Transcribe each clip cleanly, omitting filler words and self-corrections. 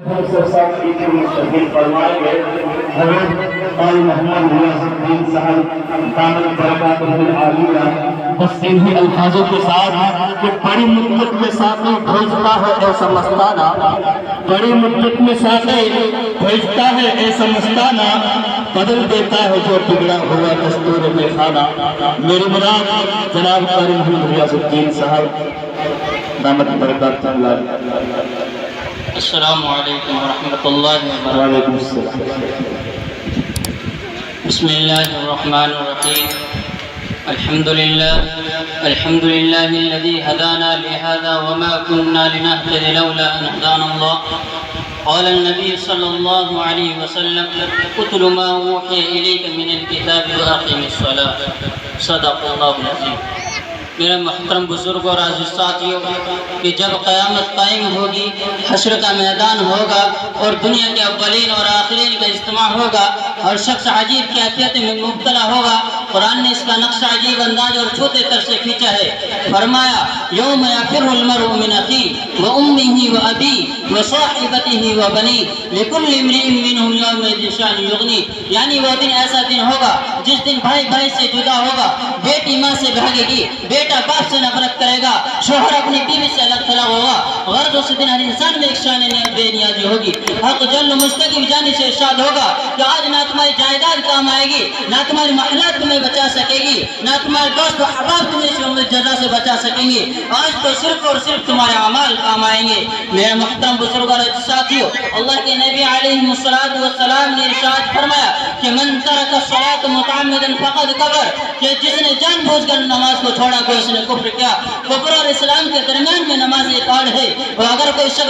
ہم سب ساتھ عید میں مشتمل فرمائیں گے حضرت قاری محمد ریاض الدین صاحب دامت برکاتہ العالیہ بس انہی الفاظوں کے ساتھ کہ بڑی مدت میں ساتھی بھیجتا ہے ایسا مستانہ، بڑی مدت میں ساتھی بھیجتا ہے ایسا مستانہ، بدل دیتا ہے جو بگڑا ہوا دستور میں خانہ۔ میری مراد جناب قاری محمد ریاض الدین صاحب دامت برکاتہ العالیہ۔ السلام علیکم ورحمۃ اللہ وبرکاتہ۔ وعلیکم السلام۔ بسم اللہ الرحمن الرحیم۔ الحمد للہ الذی هدانا لهذا وما كنا لنهتدي لولا ان هدانا الله۔ قال النبي صلی اللہ علیہ وسلم اتل ما اوحی الیک من الکتاب واقم الصلاۃ۔ صدق اللہ العظیم۔ میرے محترم بزرگ اور عزیز ساتھیوں، کہ جب قیامت قائم ہوگی، حشر کا میدان ہوگا اور دنیا کے اولین اور آخرین کا اجتماع ہوگا، ہر شخص عجیب کیفیت میں مبتلا ہوگا۔ قرآن نے اس کا نقشہ عجیب انداز اور چھوٹے تر سے کھینچا ہے۔ فرمایا یوم یفر المرء من اخیہ وامہ وابیہ وصاحبتہ وبنیہ لکل امرئ منہم یومئذ شأن یغنیہ۔ یعنی وہ دن ایسا دن ہوگا جس دن بھائی بھائی سے جدا ہوگا، بیٹی ماں سے بھاگے گی، بیٹا باپ سے نفرت کرے گا، شوہر اپنی بیوی سے الگ تھلگ ہوگا۔ غرض اس دن ہر انسان میں ایک شان بے نیازی ہوگی۔ حق جل مستقیم جانی سے ارشاد ہوگا کہ آج نہ تمہاری جائیداد کام آئے گی، نہ تمہاری محلات تمہیں بچا سکے گی، نہ تمہارے دوست و احباب تمہیں اس یوم الجزا سے بچا سکیں گے۔ آج تو صرف اور صرف تمہارے اعمال کام آئیں گے۔ میرے محترم بزرگ اور ساتھیوں، اللہ کے نبی علیہ السلام نے ارشاد فرمایا کہ من ترک الصلاۃ متعمدا فقد کفر، کہ جس نے جان بوجھ کر نماز کو چھوڑا کوئی اس نے کفر کیا۔ کفر اور اسلام کے درمیان میں نماز ایک آڑ ہے، اور اگر کوئی شخص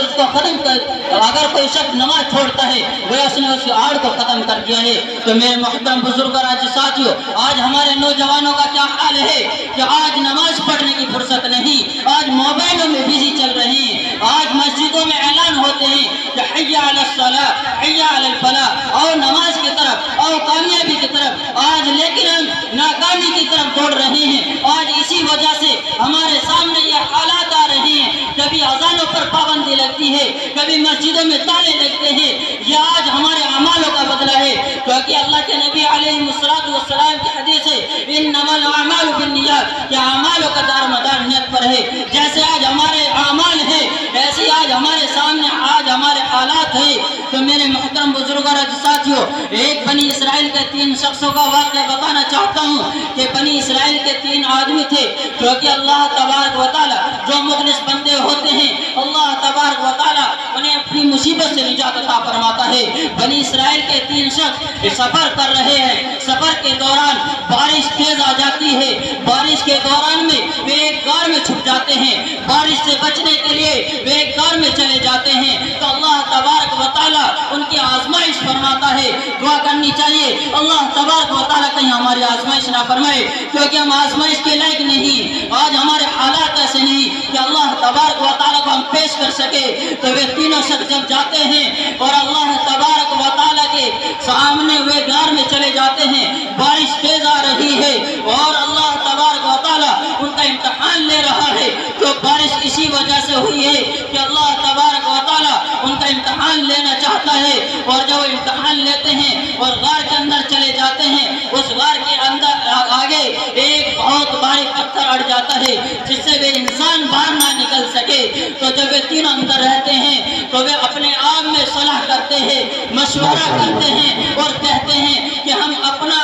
نماز چھوڑتا ہے وہ اس نے اس آڑ کو ختم کر دیا ہے۔ تو میرے محترم بزرگ اور ساتھیوں، آج ہمارے نوجوانوں کا کیا حال ہے کہ آج نماز پڑھنے کی فرصت نہیں، آج موبائلوں میں بزی چل رہے ہیں۔ آج مسجدوں میں اعلان ہوتے ہیں کہ حی علی الصلاۃ حی علی الفلاح، آؤ نماز کی طرف، آؤ کامیابی کی طرف۔ آج لیکن ہم ناکامی کی طرف دوڑ رہے ہیں۔ آج اسی وجہ سے ہمارے سامنے یہ حالات آ رہے ہیں، کبھی اذانوں پر پابندی لگتی ہے، کبھی مسجدوں میں تالے لگتے ہیں۔ یہ آج ہمارے اعمالوں کا بدلہ ہے، کیونکہ اللہ کے نبی علیہ السلام کی حدیث ہے انما الاعمال بالنیات، کہ اعمالوں کا دار مدار نیت پر ہے۔ جیسے آج ہمارے اعمال ہیں، ایسے آج ہمارے سامنے آج ہمارے حالات ہیں۔ تو میرے محترم بزرگوں اور ساتھیوں، ایک بنی اسرائیل کے 3 شخصوں کا واقعہ بتانا چاہتا ہوں کہ بنی اسرائیل کے 3 آدمی تھے، کیونکہ اللہ تبارک و تعالی جو مخلص بندے ہوتے ہیں، اللہ تبارک و تعالی انہیں اپنی مصیبت سے نجات عطا فرماتا ہے۔ بنی اسرائیل کے 3 شخص سفر کر رہے ہیں، سفر کے دوران بارش تیز آ جاتی ہے، بارش کے دوران میں وہ ایک غار میں چھپ جاتے ہیں۔ بارش سے بچنے کے لیے وہ ایک غار میں چلے جاتے ہیں، تو اللہ تبارک و تعالی ان کی آزمائش فرماتا ہے۔ دعا کرنی چاہیے اللہ تبارک و تعالی کہیں ہماری آزمائش نہ فرمائے، کیونکہ ہم آزمائش کے لائق نہیں۔ آج ہمارے حالات ایسے نہیں کہ اللہ تبارک و تعالی کو ہم پیش کر سکے۔ تو وہ تینوں شخص جب جاتے ہیں اور اللہ تبارک و تعالی کے سامنے وہ غار میں چلے جاتے ہیں، بارش تیز آ رہی ہے اور اللہ تبارک و تعالی ان کا امتحان لے رہا ہے۔ تو بارش اسی وجہ سے ہوئی ہے کہ اللہ تبارک و تعالی ان کا امتحان لینا چاہتا ہے، اور جب وہ امتحان لیتے ہیں اور غار کے اندر چلے جاتے ہیں، اس غار کے اندر آگے ایک بہت بھاری پتھر اڑ جاتا ہے جس سے وہ انسان باہر نہ نکل سکے۔ تو جب وہ تینوں اندر رہتے ہیں تو وہ اپنے آپ میں صلاح کرتے ہیں، مشورہ کرتے ہیں اور کہتے ہیں کہ ہم اپنا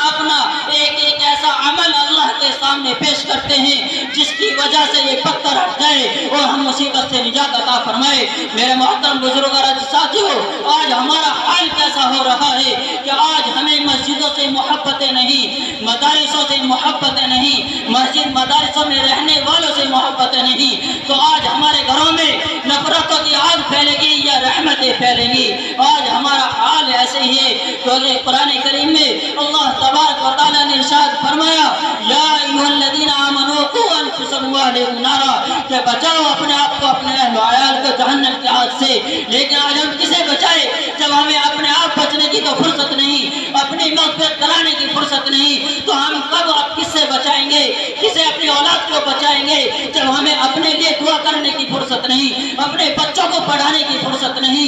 ایک ایسا عمل اللہ کے سامنے پیش کرتے ہیں جس کی وجہ سے یہ پتھر ہٹ جائے اور ہم مصیبت سے نجات عطا فرمائے۔ میرے محترم بزرگ اور ساتھیوں، آج ہمارا حال کیسا ہو رہا ہے کہ آج ہمیں مسجدوں سے محبتیں نہیں، مدارسوں سے محبتیں نہیں، مسجد مدارسوں میں رہنے والوں سے محبتیں نہیں، تو آج ہمارے گھروں میں نفرتوں کی آگ پھیلے گی یا رحمتیں پھیلیں گی۔ آج ہمارا حال ایسے ہی ہے، کیونکہ قرآن کریم میں اللہ تبارک و تعالیٰ نے ارشاد فرمایا یا ایھا الذین آمنوا قوا انفسکم واہلیکم نارا، کہ بچاؤ اپنے آپ کو اپنے اہل و عیال کو جہنم کی آگ سے۔ لیکن آج ہم کسے بچائے جب ہمیں اپنے آپ بچنے کی تو فرصت نہیں، اپنی مغفرت کرانے کی فرصت نہیں، تو ہم کب اب کس سے بچائیں گے، کسے اپنی اولاد کو بچائیں گے جب ہمیں اپنے لیے دعا کرنے کی فرصت نہیں، اپنے بچوں کو پڑھانے کی فرصت نہیں؟